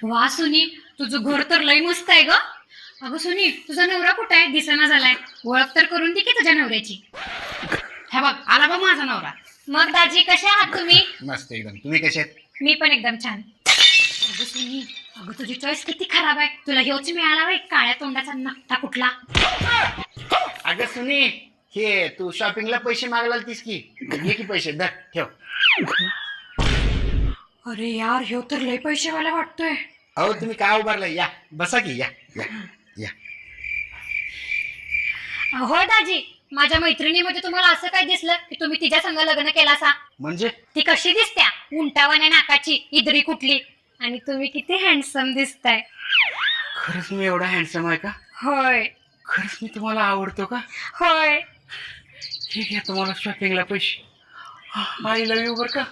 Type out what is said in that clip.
वा सुनी, तुझं घर तर लय मस्त आहे ग. अगं सुनी, तुझा नवरा कुठे आहे? दिसेना झालाय. ओळख तर करून दे की तुझ्या नवऱ्याची. हे बघ आला बघ माझा नवरा. मग दाजी कसे आहात तुम्ही? मस्त एकदम. तुम्ही कसे आहेत? मी पण एकदम छान. अगं सुनी, अगं तुझी चॉईस किती खराब आहे. तुला ह्योच मिळाला बाई, काळ्या तोंडाचा नकटा कुठला. अगं सुनी, हे तू शॉपिंगला पैसे मागायला आलतीस की, घे की पैसे, धर ठेव. अरे यार, ह्यो तर लय पैसेवाला वाटतोय. अहो तुम्ही काय उभारला? या बसा की, या या या. हो दाजी, माझ्या मैत्रिणीमध्ये तुम्हाला असं काय दिसलं की तुम्ही तिच्या संग लग्न केलासा? म्हणजे ती कशी दिसत्या? उंटावाने नाकाची, इदरी कुठली. आणि तुम्ही किती हँडसम दिसताय. खरंच मी एवढा हँडसम आहे का? होय खरंच मी तुम्हाला आवडतो का? होय. ठीक आहे, तुम्हाला शॉपिंगला पैसे. आय लव्ह यू बर का.